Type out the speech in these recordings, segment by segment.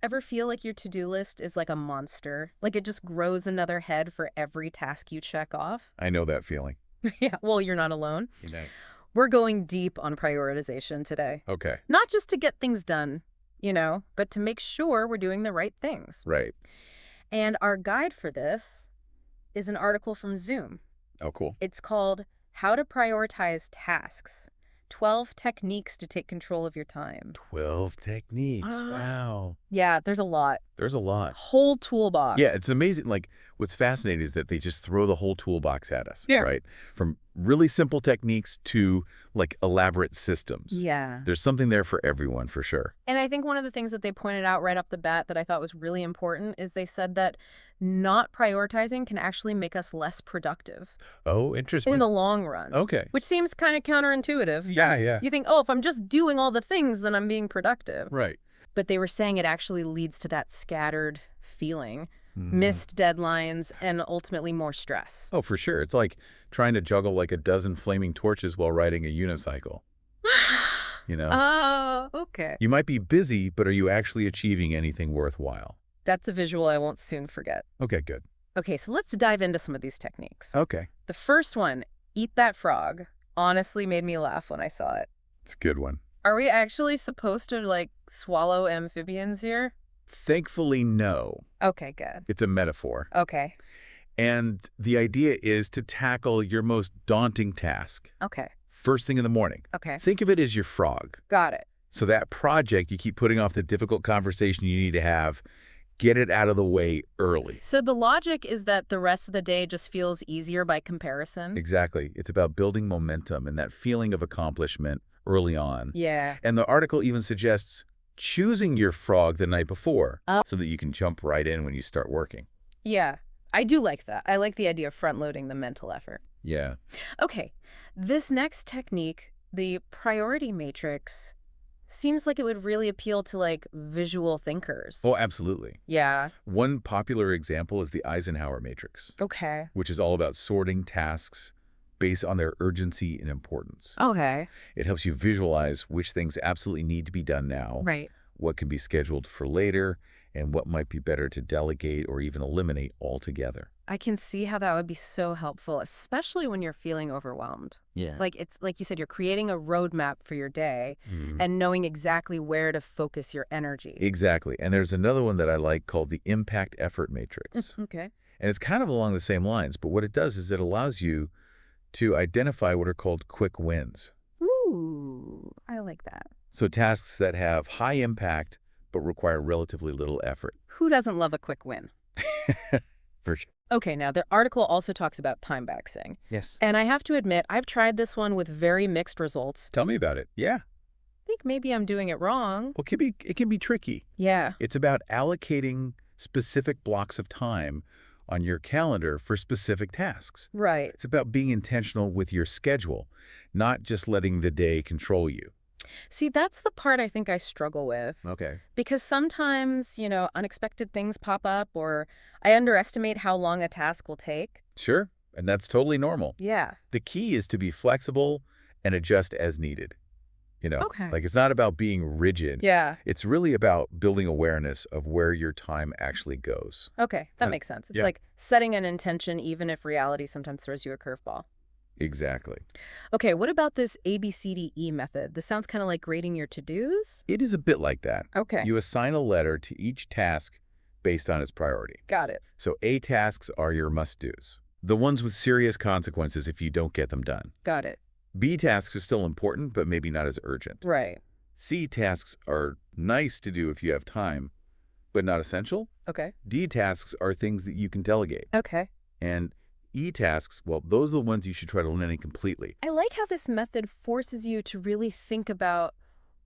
Ever feel like your to-do list is like a monster? Like it just grows another head for every task you check off? I know that feeling. Yeah, well, you're not alone. You know. We're going deep on prioritization today. Okay. Not just to get things done, but to make sure we're doing the right things. Right. And our guide for this is an article from Zoom. Oh, cool. It's called How to Prioritize Tasks, 12 Techniques to Take Control of Your Time. 12 techniques. Wow. Yeah, there's a lot. There's a lot. Whole toolbox. Yeah, it's amazing. Like, what's fascinating is that they just throw the whole toolbox at us, Yeah. right? From really simple techniques to, like, elaborate systems. Yeah. There's something there for everyone, for sure. And I think one of the things that they pointed out right off the bat that I thought was really important is they said that not prioritizing can actually make us less productive Oh, interesting. in the long run. Okay. Which seems kind of counterintuitive. Yeah. You think, oh, if I'm just doing all the things, then I'm being productive. Right. But they were saying it actually leads to that scattered feeling, Mhm. missed deadlines, and ultimately more stress. Oh, for sure. It's like trying to juggle like a dozen flaming torches while riding a unicycle. You know? Oh, okay. You might be busy, but are you actually achieving anything worthwhile? That's a visual I won't soon forget. Okay, good. Okay, so let's dive into some of these techniques. Okay. The first one, eat that frog, honestly made me laugh when I saw it. It's a good one. Are we actually supposed to, like, swallow amphibians here? Thankfully, no. Okay, good. It's a metaphor. Okay. And the idea is to tackle your most daunting task Okay. first thing in the morning. Okay. Think of it as your frog. Got it. So that project you keep putting off, the difficult conversation you need to have, get it out of the way early. So the logic is that the rest of the day just feels easier by comparison? Exactly. It's about building momentum and that feeling of accomplishment early on. Yeah. And the article even suggests choosing your frog the night before so that you can jump right in when you start working. Yeah. I do like that. I like the idea of front-loading the mental effort. Yeah. Okay. This next technique, the priority matrix, seems like it would really appeal to, like, visual thinkers. Oh, absolutely. Yeah. One popular example is the Eisenhower Matrix, Okay. which is all about sorting tasks based on their urgency and importance. Okay. It helps you visualize which things absolutely need to be done now, Right. what can be scheduled for later, and what might be better to delegate or even eliminate altogether. I can see how that would be so helpful, especially when you're feeling overwhelmed. Yeah. Like, it's like you said, you're creating a roadmap for your day and knowing exactly where to focus your energy. Exactly. And there's another one that I like called the Impact Effort Matrix. Okay. And it's kind of along the same lines, but what it does is it allows you to identify what are called quick wins. Ooh, I like that. So tasks that have high impact but require relatively little effort. Who doesn't love a quick win? For sure. Okay, now the article also talks about time boxing. Yes. And I have to admit, I've tried this one with very mixed results. Tell me about it. Yeah. I think maybe I'm doing it wrong. Well, it can be tricky. Yeah. It's about allocating specific blocks of time on your calendar for specific tasks. Right. It's about being intentional with your schedule, not just letting the day control you. See, that's the part I think I struggle with. Okay. Because sometimes, unexpected things pop up or I underestimate how long a task will take. Sure. And that's totally normal. Yeah. The key is to be flexible and adjust as needed. Okay. Like it's not about being rigid. Yeah. It's really about building awareness of where your time actually goes. Okay. That makes sense. It's yeah. like setting an intention even if reality sometimes throws you a curveball. Exactly. Okay, what about this ABCDE method? This sounds kind of like grading your to-dos. It is a bit like that. Okay. You assign a letter to each task based on its priority. Got it. So A tasks are your must-dos, the ones with serious consequences if you don't get them done. Got it. B tasks are still important, but maybe not as urgent. Right. C tasks are nice to do if you have time, but not essential. Okay. D tasks are things that you can delegate. Okay. And E tasks, well, those are the ones you should try to eliminate completely. I like how this method forces you to really think about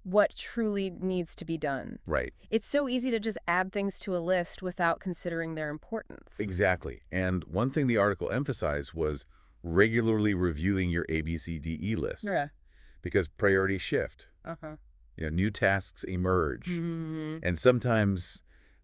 what truly needs to be done. Right. It's so easy to just add things to a list without considering their importance. Exactly. And one thing the article emphasized was regularly reviewing your ABCDE list. Yeah. Because priorities shift. Uh-huh. New tasks emerge. Mm-hmm. And sometimes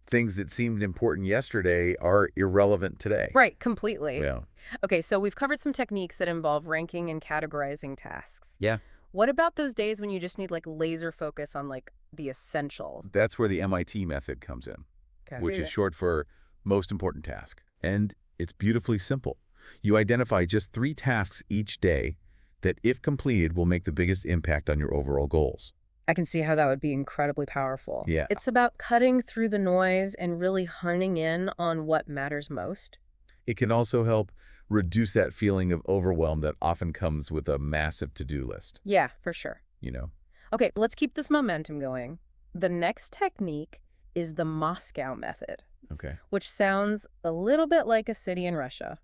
things that seemed important yesterday are irrelevant today. Right, completely. Yeah. Okay, so we've covered some techniques that involve ranking and categorizing tasks. Yeah. What about those days when you just need like laser focus on like the essentials? That's where the MIT method comes in, Okay. which is short for most important task. And it's beautifully simple. You identify just 3 tasks each day that, if completed, will make the biggest impact on your overall goals. I can see how that would be incredibly powerful. Yeah. It's about cutting through the noise and really honing in on what matters most. It can also help reduce that feeling of overwhelm that often comes with a massive to-do list, Yeah, for sure. you know? Okay, let's keep this momentum going. The next technique is the Moscow method, Okay. which sounds a little bit like a city in Russia,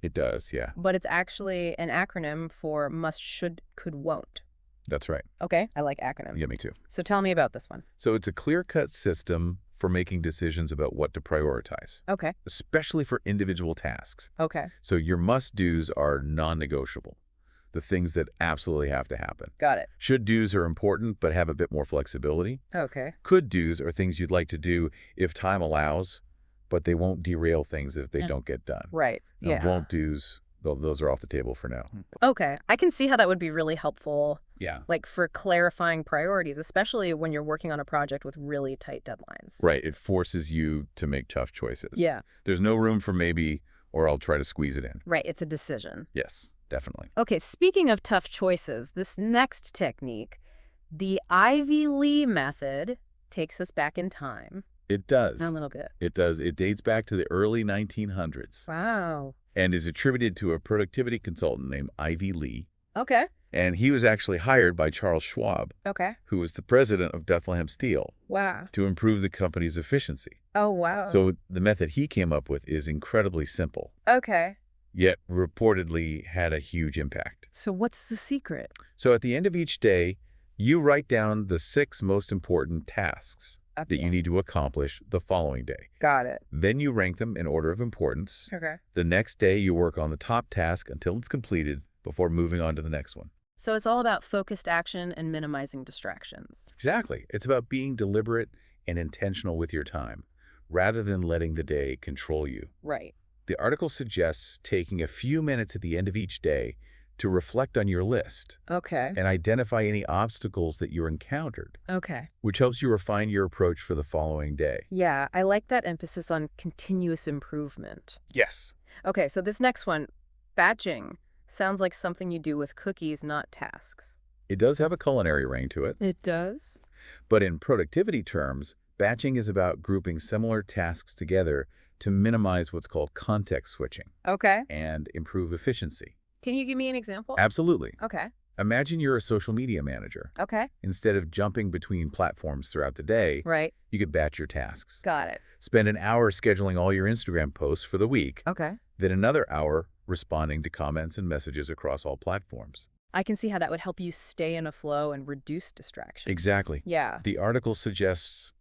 It does, yeah. but it's actually an acronym for must, should, could, won't. That's right. Okay, I like acronyms. Yeah, me too. So tell me about this one. So it's a clear-cut system for making decisions about what to prioritize, Okay, especially for individual tasks. okay, So your must-dos are non-negotiable, the things that absolutely have to happen. got it. Should-dos are important but have a bit more flexibility. Okay, Could-dos are things you'd like to do if time allows, but they won't derail things if they don't get done. right, yeah. Won't-dos, well, those are off the table for now. Okay, I can see how that would be really helpful, Yeah. like for clarifying priorities, especially when you're working on a project with really tight deadlines. Right. It forces you to make tough choices. Yeah, There's no room for maybe, or I'll try to squeeze it in. right, it's a decision. Yes, definitely. Okay, speaking of tough choices, this next technique, the Ivy Lee method, takes us back in time It does. a little bit. It does. It dates back to the early 1900s Wow. and is attributed to a productivity consultant named Ivy Lee. Okay, And he was actually hired by Charles Schwab, okay. who was the president of Bethlehem Steel, Wow. to improve the company's efficiency. Oh, wow. So the method he came up with is incredibly simple, Okay. yet reportedly had a huge impact. So what's the secret? So at the end of each day, you write down the 6 most important tasks that you need to accomplish the following day. Got it. Then you rank them in order of importance. Okay. The next day, you work on the top task until it's completed before moving on to the next one. So it's all about focused action and minimizing distractions. Exactly. It's about being deliberate and intentional with your time, rather than letting the day control you. Right. The article suggests taking a few minutes at the end of each day to reflect on your list Okay. and identify any obstacles that you encountered, Okay. which helps you refine your approach for the following day. Yeah, I like that emphasis on continuous improvement. Yes. Okay, so this next one, batching, sounds like something you do with cookies, not tasks. It does have a culinary ring to it, It does? but in productivity terms, batching is about grouping similar tasks together to minimize what's called context switching Okay. and improve efficiency. Can you give me an example? Absolutely. Okay. Imagine you're a social media manager. Okay. Instead of jumping between platforms throughout the day, Right. you could batch your tasks. Got it. Spend an hour scheduling all your Instagram posts for the week, Okay. then another hour responding to comments and messages across all platforms. I can see how that would help you stay in a flow and reduce distraction. Exactly. Yeah. The article suggests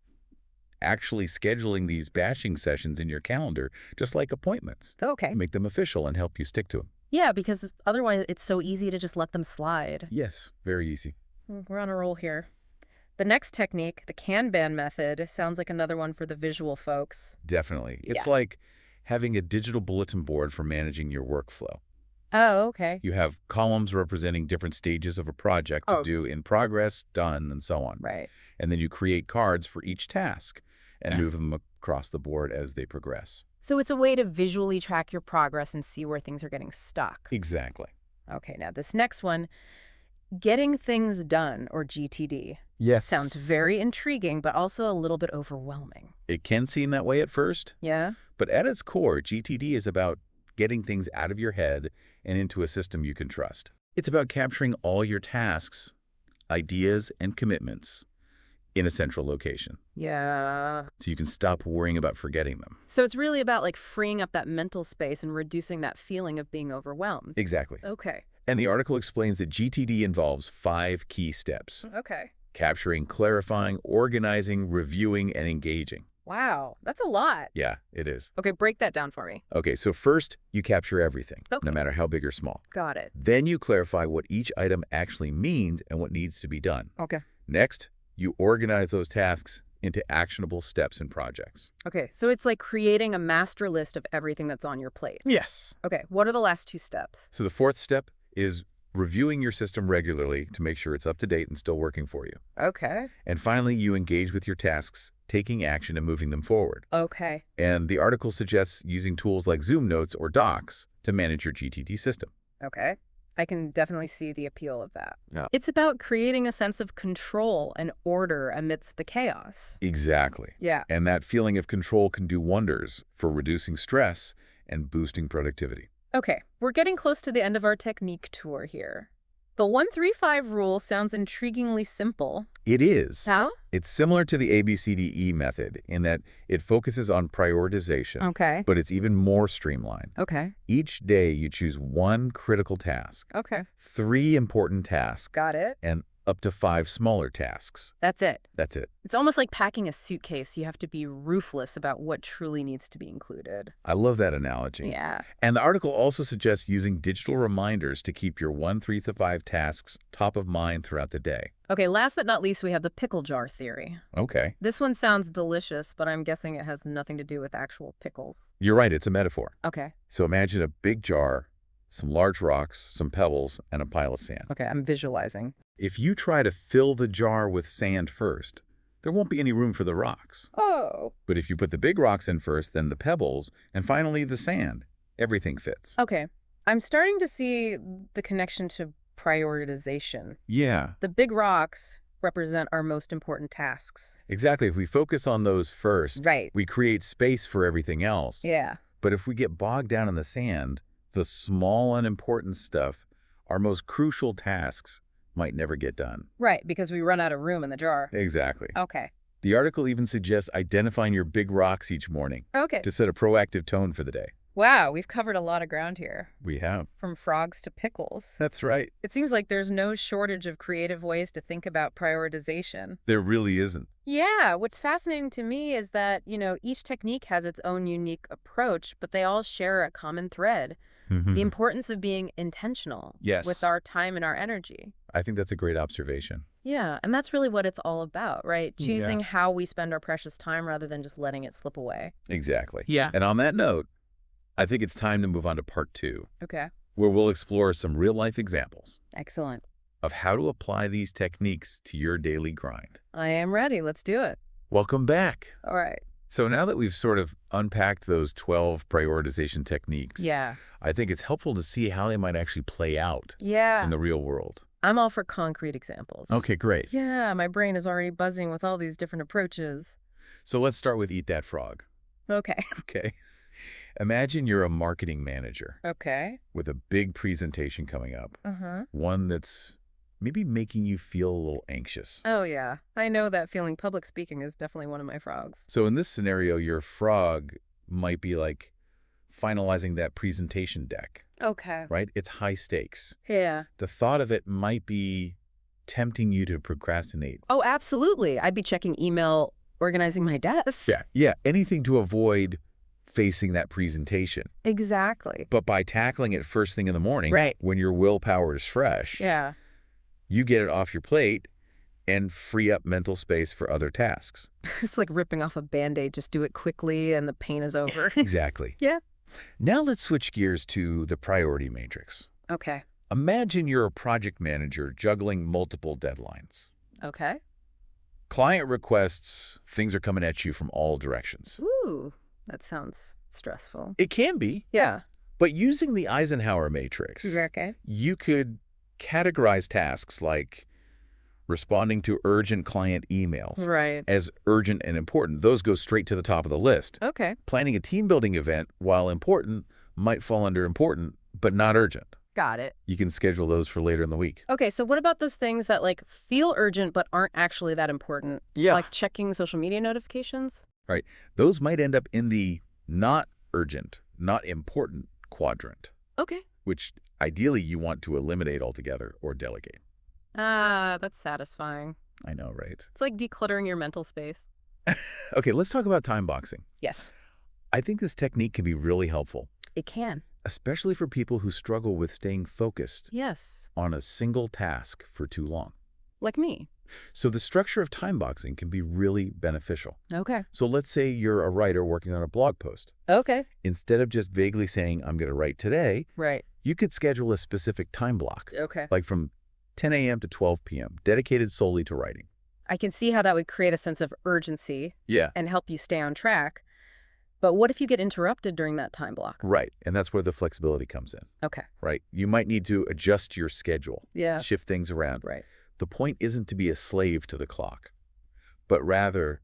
actually scheduling these batching sessions in your calendar, just like appointments. Okay. Make them official and help you stick to them. Yeah, because otherwise it's so easy to just let them slide. Yes, very easy. We're on a roll here. The next technique, the Kanban method, sounds like another one for the visual folks. Definitely. It's Yeah. like having a digital bulletin board for managing your workflow. Oh, okay. You have columns representing different stages of a project to do in progress, done, and so on. Right. And then you create cards for each task and move them across the board as they progress. So it's a way to visually track your progress and see where things are getting stuck. Exactly. Okay, now this next one, getting things done, or GTD. Yes. Sounds very intriguing, but also a little bit overwhelming. It can seem that way at first, Yeah? but at its core, GTD is about getting things out of your head and into a system you can trust. It's about capturing all your tasks, ideas, and commitments in a central location, Yeah. so you can stop worrying about forgetting them. So it's really about like freeing up that mental space and reducing that feeling of being overwhelmed. Exactly. Okay. And the article explains that GTD involves 5 key steps: Okay. capturing, clarifying, organizing, reviewing, and engaging. Wow, that's a lot. Yeah, it is. Okay, break that down for me. Okay, so first, you capture everything, Okay. no matter how big or small. Got it. Then you clarify what each item actually means and what needs to be done. Okay. Next, you organize those tasks into actionable steps and projects. Okay, so it's like creating a master list of everything that's on your plate. Yes. Okay, what are the last 2 steps? So the fourth step is reviewing your system regularly to make sure it's up to date and still working for you. Okay. And finally, you engage with your tasks, taking action and moving them forward. Okay. And the article suggests using tools like Zoom Notes or Docs to manage your GTD system. Okay. I can definitely see the appeal of that. Yeah. It's about creating a sense of control and order amidst the chaos. Exactly. Yeah. And that feeling of control can do wonders for reducing stress and boosting productivity. Okay, we're getting close to the end of our technique tour here. The 1-3-5 rule sounds intriguingly simple. It is. How? It's similar to the ABCDE method in that it focuses on prioritization, Okay. but it's even more streamlined. Okay. Each day you choose one critical task, Okay. 3 important tasks, Got it. and up to 5 smaller tasks. That's it. That's it. It's almost like packing a suitcase. You have to be ruthless about what truly needs to be included. I love that analogy. Yeah. And the article also suggests using digital reminders to keep your 1, 3 to 5 tasks top of mind throughout the day. Okay, last but not least, we have the pickle jar theory. Okay. This one sounds delicious, but I'm guessing it has nothing to do with actual pickles. You're right, it's a metaphor. Okay. So imagine a big jar, some large rocks, some pebbles, and a pile of sand. Okay, I'm visualizing. If you try to fill the jar with sand first, there won't be any room for the rocks. Oh. But if you put the big rocks in first, then the pebbles, and finally the sand, everything fits. Okay. I'm starting to see the connection to prioritization. Yeah, The big rocks represent our most important tasks. exactly. If we focus on those first, Right. we create space for everything else. Yeah. But if we get bogged down in the sand, the small unimportant stuff, our most crucial tasks, might never get done. Right, because we run out of room in the jar. Exactly. Okay. The article even suggests identifying your big rocks each morning Okay. to set a proactive tone for the day. Wow, we've covered a lot of ground here. We have. From frogs to pickles. That's right. It seems like there's no shortage of creative ways to think about prioritization. There really isn't. Yeah, what's fascinating to me is that, each technique has its own unique approach, but they all share a common thread. The importance of being intentional Yes. with our time and our energy. I think that's a great observation. Yeah, and that's really what it's all about, right? Yeah. Choosing how we spend our precious time rather than just letting it slip away. Exactly. Yeah. And on that note, I think it's time to move on to part 2, Okay. where we'll explore some real-life examples Excellent. of how to apply these techniques to your daily grind. I am ready. Let's do it. Welcome back. All right. So now that we've sort of unpacked those 12 prioritization techniques, Yeah. I think it's helpful to see how they might actually play out Yeah. in the real world. I'm all for concrete examples. Okay, great. Yeah, my brain is already buzzing with all these different approaches. So let's start with Eat That Frog. Okay. Okay. Imagine you're a marketing manager Okay. with a big presentation coming up, Uh-huh. one that's maybe making you feel a little anxious. Oh, yeah. I know that feeling. Public speaking is definitely one of my frogs. So in this scenario, your frog might be like finalizing that presentation deck, Okay. right? It's high stakes. Yeah. The thought of it might be tempting you to procrastinate. Oh, absolutely. I'd be checking email, organizing my desk. Yeah, anything to avoid facing that presentation. Exactly. But by tackling it first thing in the morning, Right. when your willpower is fresh, Yeah. you get it off your plate and free up mental space for other tasks. It's like ripping off a Band-Aid. Just do it quickly and the pain is over. Exactly. Yeah. Now let's switch gears to the priority matrix. Okay. Imagine you're a project manager juggling multiple deadlines. Okay. Client requests, things are coming at you from all directions. Ooh, that sounds stressful. It can be, Yeah. but using the Eisenhower Matrix, Okay. you could categorize tasks like responding to urgent client emails Right. as urgent and important. Those go straight to the top of the list. Okay. Planning a team building event, while important, might fall under important, but not urgent. Got it. You can schedule those for later in the week. Okay, so what about those things that feel urgent but aren't actually that important? Yeah. Like checking social media notifications? Right. Those might end up in the not urgent, not important quadrant, Okay. which ideally you want to eliminate altogether or delegate. Ah, that's satisfying. I know, right? It's like decluttering your mental space. Okay, let's talk about time boxing. Yes. I think this technique can be really helpful, It can. especially for people who struggle with staying focused Yes. on a single task for too long. Like me. So the structure of time boxing can be really beneficial. Okay. So let's say you're a writer working on a blog post. Okay. Instead of just vaguely saying, I'm going to write today, Right. You could schedule a specific time block, Okay. like from 10 a.m. to 12 p.m., dedicated solely to writing. I can see how that would create a sense of urgency Yeah. and help you stay on track. But what if you get interrupted during that time block? Right, and that's where the flexibility comes in, Okay. right? You might need to adjust your schedule, Yeah. shift things around. Right. The point isn't to be a slave to the clock, but rather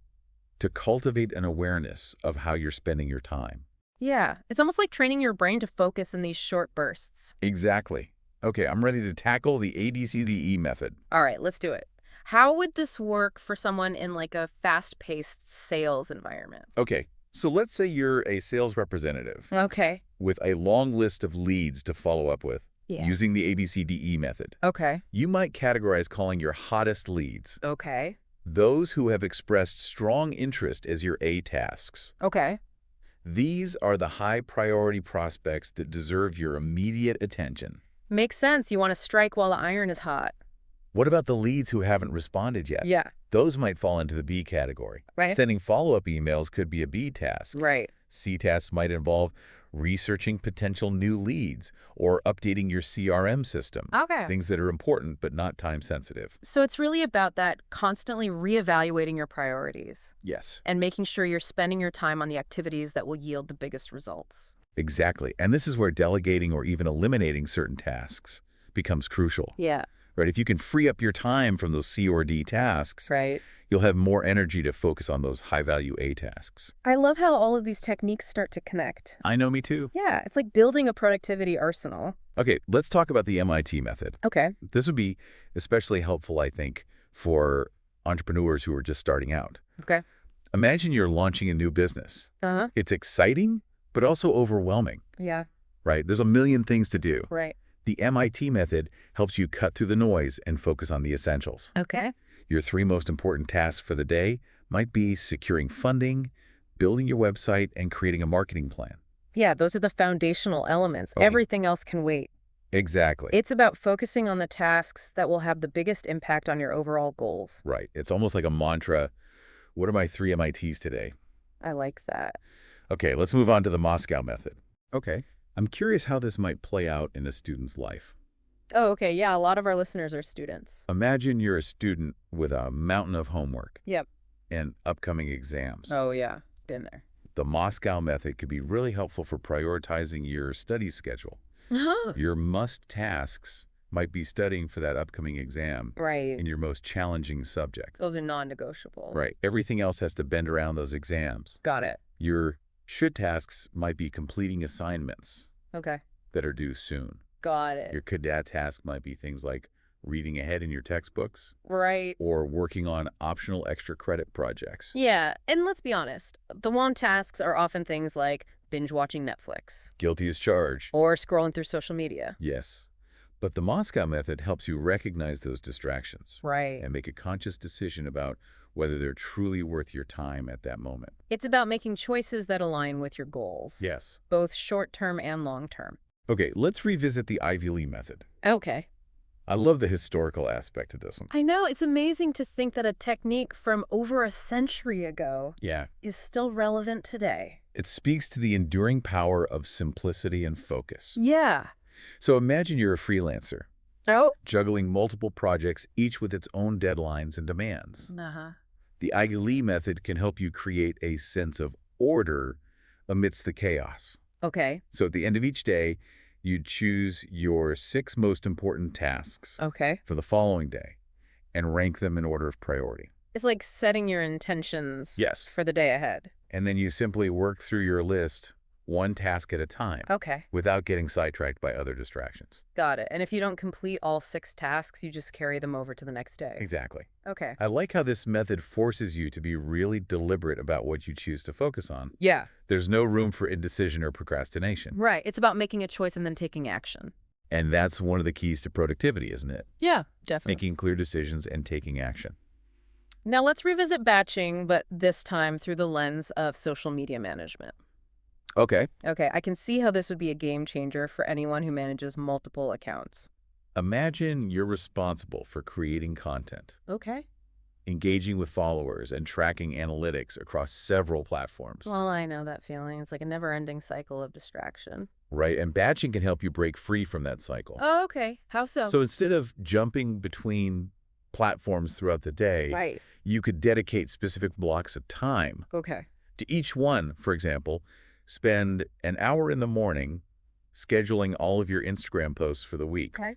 to cultivate an awareness of how you're spending your time. Yeah. It's almost like training your brain to focus in these short bursts. Exactly. Okay, I'm ready to tackle the ABCDE method. All right, let's do it. How would this work for someone in like a fast-paced sales environment? Okay, so let's say you're a sales representative Okay. with a long list of leads to follow up with Yeah. using the ABCDE method. Okay. You might categorize calling your hottest leads, Okay. those who have expressed strong interest, as your A tasks. Okay. These are the high-priority prospects that deserve your immediate attention. Makes sense. You want to strike while the iron is hot. What about the leads who haven't responded yet? Yeah. Those might fall into the B category. Right. Sending follow-up emails could be a B task. Right. C tasks might involve researching potential new leads or updating your CRM system. Okay. Things that are important but not time-sensitive. So it's really about that constantly reevaluating your priorities Yes. and making sure you're spending your time on the activities that will yield the biggest results. Exactly. And this is where delegating or even eliminating certain tasks becomes crucial. Yeah. Right? If you can free up your time from those C or D tasks, Right. you'll have more energy to focus on those high-value A tasks. I love how all of these techniques start to connect. I know, me too. Yeah, it's like building a productivity arsenal. Okay, let's talk about the MIT method. Okay. This would be especially helpful, I think, for entrepreneurs who are just starting out. Okay. Imagine you're launching a new business. Uh-huh. It's exciting, but also overwhelming, Yeah. right? There's a million things to do. Right. The MIT method helps you cut through the noise and focus on the essentials. Okay. Your 3 most important tasks for the day might be securing funding, building your website, and creating a marketing plan. Yeah, those are the foundational elements. Okay. Everything else can wait. Exactly. It's about focusing on the tasks that will have the biggest impact on your overall goals. Right. It's almost like a mantra. What are my 3 MITs today? I like that. Okay, let's move on to the Moscow method. Okay. I'm curious how this might play out in a student's life. Oh, okay. Yeah, a lot of our listeners are students. Imagine you're a student with a mountain of homework Yep. and upcoming exams. Oh, yeah. Been there. The Moscow method could be really helpful for prioritizing your study schedule. Your must tasks might be studying for that upcoming exam Right. in your most challenging subject. Those are non-negotiable. Right. Everything else has to bend around those exams. Got it. Your should tasks might be completing assignments Okay. that are due soon. Got it. Your could task might be things like reading ahead in your textbooks Right. or working on optional extra credit projects. Yeah, and let's be honest. The want tasks are often things like binge watching Netflix Guilty as charged. or scrolling through social media. Yes. But the Moscow method helps you recognize those distractions Right. and make a conscious decision about whether they're truly worth your time at that moment. It's about making choices that align with your goals. Yes. Both short-term and long-term. Okay, let's revisit the Ivy League method. Okay. I love the historical aspect of this one. I know, it's amazing to think that a technique from over a century ago Yeah. is still relevant today. It speaks to the enduring power of simplicity and focus. Yeah. So imagine you're a freelancer, Oh. juggling multiple projects, each with its own deadlines and demands. Uh-huh. The Ivy League method can help you create a sense of order amidst the chaos. Okay. So at the end of each day, you choose your 6 most important tasks Okay. for the following day and rank them in order of priority. It's like setting your intentions Yes. for the day ahead. And then you simply work through your list 1 task at a time Okay. without getting sidetracked by other distractions. Got it. And if you don't complete all 6 tasks, you just carry them over to the next day. Exactly. Okay. I like how this method forces you to be really deliberate about what you choose to focus on. Yeah. There's no room for indecision or procrastination. Right. It's about making a choice and then taking action. And that's one of the keys to productivity, isn't it? Yeah, definitely. Making clear decisions and taking action. Now let's revisit batching, but this time through the lens of social media management. Okay. Okay, I can see how this would be a game changer for anyone who manages multiple accounts. Imagine you're responsible for creating content. Okay. engaging with followers, and tracking analytics across several platforms. Well, I know that feeling. It's like a never-ending cycle of distraction. Right, and batching can help you break free from that cycle. Oh, okay. How so? So instead of jumping between platforms throughout the day, Right. you could dedicate specific blocks of time Okay. to each one. For example, spend an hour in the morning scheduling all of your Instagram posts for the week. Okay.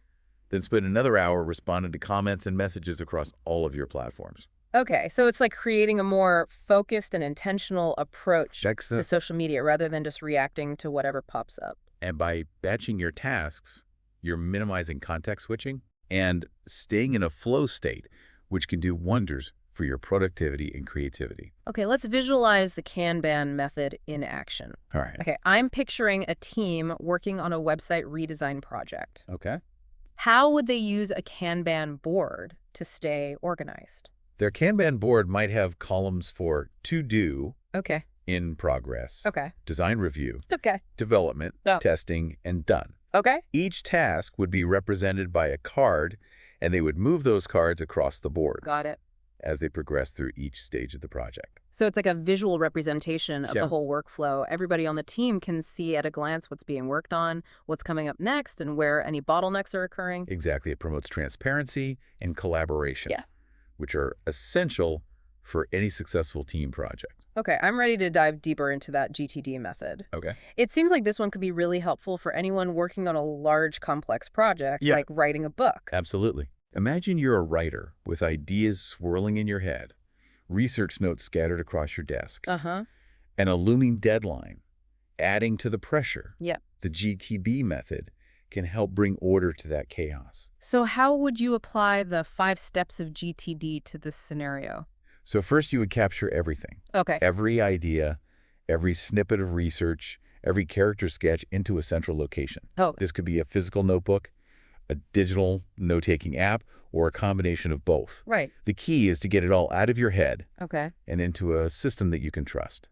Then spend another hour responding to comments and messages across all of your platforms. Okay, so it's like creating a more focused and intentional approach to Excellent. social media rather than just reacting to whatever pops up. And by batching your tasks, you're minimizing context switching and staying in a flow state, which can do wonders for your productivity and creativity. Okay, let's visualize the Kanban method in action. All right. Okay, I'm picturing a team working on a website redesign project. Okay. How would they use a Kanban board to stay organized? Their Kanban board might have columns for to do, Okay. in progress, Okay. design review, It's okay. development, Oh. testing, and done. Okay. Each task would be represented by a card, and they would move those cards across the board Got it. as they progress through each stage of the project. So it's like a visual representation of Yeah. the whole workflow. Everybody on the team can see at a glance what's being worked on, what's coming up next, and where any bottlenecks are occurring. Exactly. It promotes transparency and collaboration, Yeah. which are essential for any successful team project. Okay, I'm ready to dive deeper into that GTD method. Okay. It seems like this one could be really helpful for anyone working on a large, complex project, Yeah. like writing a book. Absolutely. Imagine you're a writer with ideas swirling in your head, research notes scattered across your desk, Uh-huh. and a looming deadline. Adding to the pressure, Yeah. the GTD method can help bring order to that chaos. So how would you apply the 5 steps of GTD to this scenario? So first you would capture everything, Okay. every idea, every snippet of research, every character sketch into a central location. Oh, This could be a physical notebook, a digital note-taking app, or a combination of both. right. The key is to get it all out of your head Okay. and into a system that you can trust.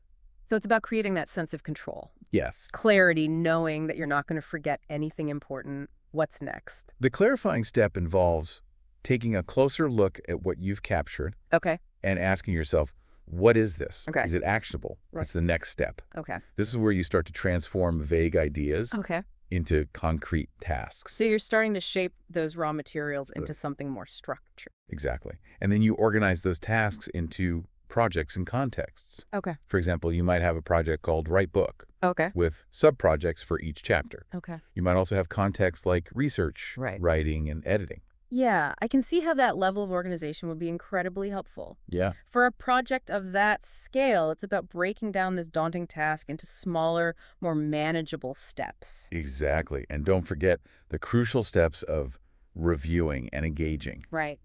So it's about creating that sense of control. Yes. Clarity, knowing that you're not going to forget anything important. What's next? The clarifying step involves taking a closer look at what you've captured Okay. and asking yourself, what is this? Okay. Is it actionable? Right. What's the next step? Okay. This is where you start to transform vague ideas Okay. into concrete tasks. So you're starting to shape those raw materials into something more structured. Exactly. And then you organize those tasks into projects and contexts. Okay. For example, you might have a project called Write Book Okay. with sub-projects for each chapter. Okay. You might also have contexts like research, Right. writing, and editing. Yeah, I can see how that level of organization would be incredibly helpful. Yeah. For a project of that scale, it's about breaking down this daunting task into smaller, more manageable steps. Exactly. And don't forget the crucial steps of reviewing and engaging. Right.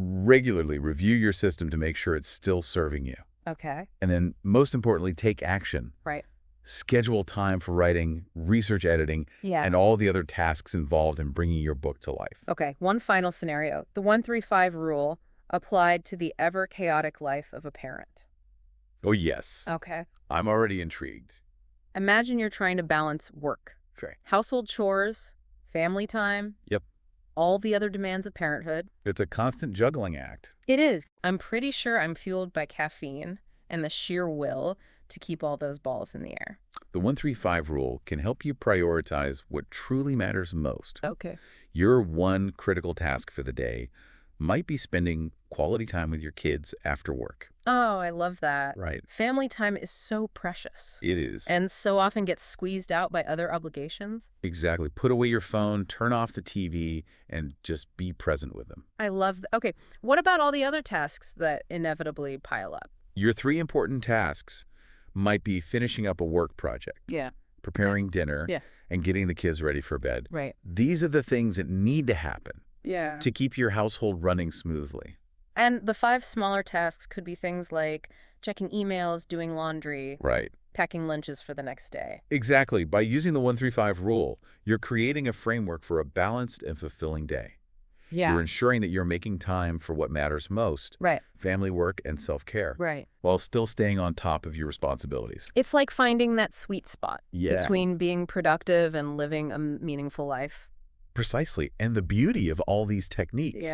Regularly review your system to make sure it's still serving you. Okay. And then, most importantly, take action. Right. Schedule time for writing, research editing, Yeah. and all the other tasks involved in bringing your book to life. Okay, one final scenario. The 1-3-5 rule applied to the ever-chaotic life of a parent. Oh, yes. Okay. I'm already intrigued. Imagine you're trying to balance work, Okay. household chores, family time. Yep. All the other demands of parenthood. It's a constant juggling act. It is. I'm pretty sure I'm fueled by caffeine and the sheer will to keep all those balls in the air. The 1-3-5 rule can help you prioritize what truly matters most. Okay. Your one critical task for the day might be spending quality time with your kids after work. Oh, I love that. Right. Family time is so precious It is. and so often gets squeezed out by other obligations. Exactly. Put away your phone, turn off the TV, and just be present with them. I love that. Okay, what about all the other tasks that inevitably pile up? Your 3 important tasks might be finishing up a work project, Yeah. preparing dinner, Yeah. and getting the kids ready for bed. Right. These are the things that need to happen Yeah. to keep your household running smoothly. And the 5 smaller tasks could be things like checking emails, doing laundry, Right. packing lunches for the next day. Exactly. By using the 1-3-5 rule, you're creating a framework for a balanced and fulfilling day. You're ensuring that you're making time for what matters most, Right. family work and self-care, Right. while still staying on top of your responsibilities. It's like finding that sweet spot Yeah. between being productive and living a meaningful life. Precisely. And the beauty of all these techniques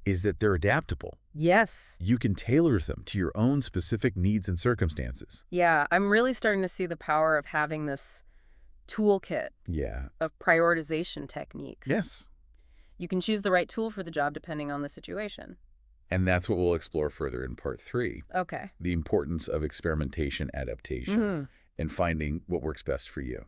is that they're adaptable. Yes. You can tailor them to your own specific needs and circumstances. Yeah, I'm really starting to see the power of having this toolkit Yeah. of prioritization techniques. Yes. You can choose the right tool for the job depending on the situation. And that's what we'll explore further in part 3. Okay. The importance of experimentation, adaptation, and finding what works best for you.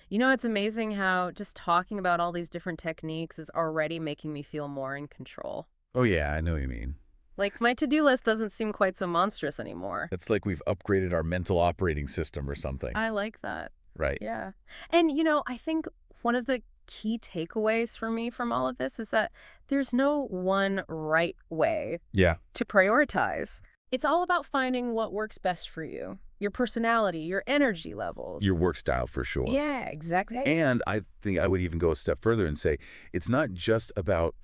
You know, it's amazing how just talking about all these different techniques is already making me feel more in control. Oh, yeah, I know what you mean. Like, my to-do list doesn't seem quite so monstrous anymore. It's like we've upgraded our mental operating system or something. I like that. Right. Yeah. And, I think one of the key takeaways for me from all of this is that there's no one right way Yeah. to prioritize. It's all about finding what works best for you, your personality, your energy levels. Your work style, for sure. Yeah, exactly. And I think I would even go a step further and say it's not just about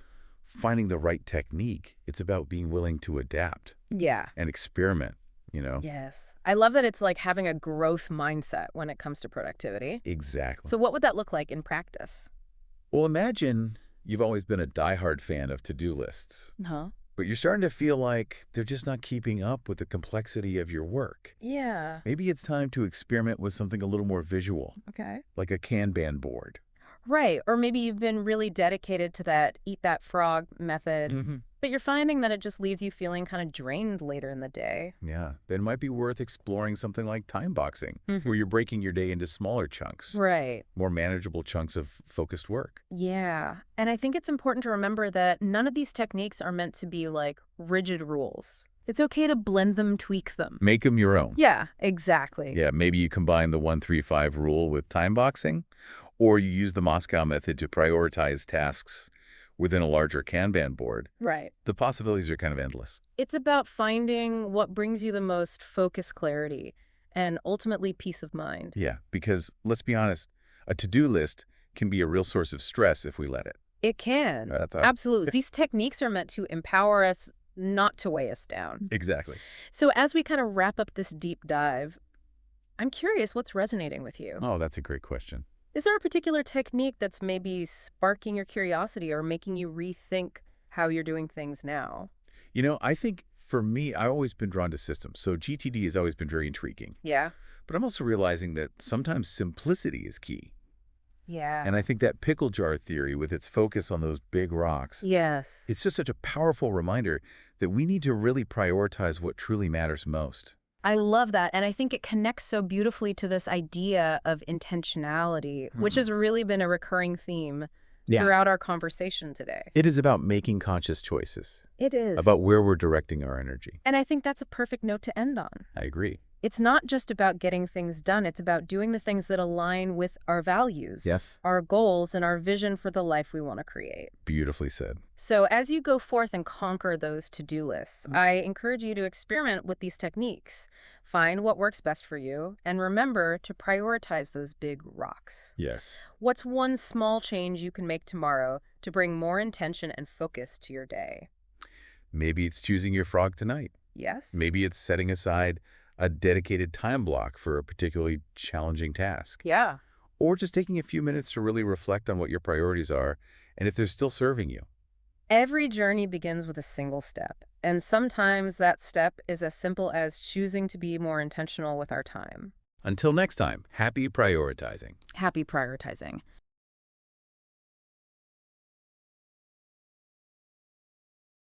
finding the right technique. It's about being willing to adapt Yeah. and experiment, Yes. I love that it's like having a growth mindset when it comes to productivity. Exactly. So what would that look like in practice? Well, imagine you've always been a diehard fan of to-do lists, Huh? but you're starting to feel like they're just not keeping up with the complexity of your work. Yeah. Maybe it's time to experiment with something a little more visual, Okay. like a Kanban board. Right. Or maybe you've been really dedicated to that eat that frog method, but you're finding that it just leaves you feeling kind of drained later in the day. Yeah, then it might be worth exploring something like time boxing, where you're breaking your day into smaller chunks, Right. more manageable chunks of focused work. Yeah. And I think it's important to remember that none of these techniques are meant to be like rigid rules. It's okay to blend them, tweak them. Make them your own. Yeah, exactly. Yeah, maybe you combine the 1-3-5 rule with time boxing, or you use the Moscow method to prioritize tasks within a larger Kanban board. Right. The possibilities are kind of endless. It's about finding what brings you the most focus, clarity, and ultimately peace of mind. Yeah, because let's be honest, a to-do list can be a real source of stress if we let it. It can. That's Absolutely. These techniques are meant to empower us, not to weigh us down. Exactly. So as we kind of wrap up this deep dive, I'm curious what's resonating with you. Oh, that's a great question. Is there a particular technique that's maybe sparking your curiosity or making you rethink how you're doing things now? I think for me, I've always been drawn to systems, so GTD has always been very intriguing. Yeah. But I'm also realizing that sometimes simplicity is key. Yeah. And I think that pickle jar theory, with its focus on those big rocks, Yes. it's just such a powerful reminder that we need to really prioritize what truly matters most. I love that. And I think it connects so beautifully to this idea of intentionality, which has really been a recurring theme throughout our conversation today. It is about making conscious choices, It is. about where we're directing our energy. And I think that's a perfect note to end on. I agree. It's not just about getting things done. It's about doing the things that align with our values, Yes. our goals, and our vision for the life we want to create. Beautifully said. So as you go forth and conquer those to-do lists, I encourage you to experiment with these techniques. Find what works best for you, and remember to prioritize those big rocks. Yes. What's one small change you can make tomorrow to bring more intention and focus to your day? Maybe it's choosing your frog tonight. Yes? Maybe it's setting aside a dedicated time block for a particularly challenging task. Yeah. Or just taking a few minutes to really reflect on what your priorities are and if they're still serving you. Every journey begins with a single step, and sometimes that step is as simple as choosing to be more intentional with our time. Until next time, happy prioritizing. Happy prioritizing.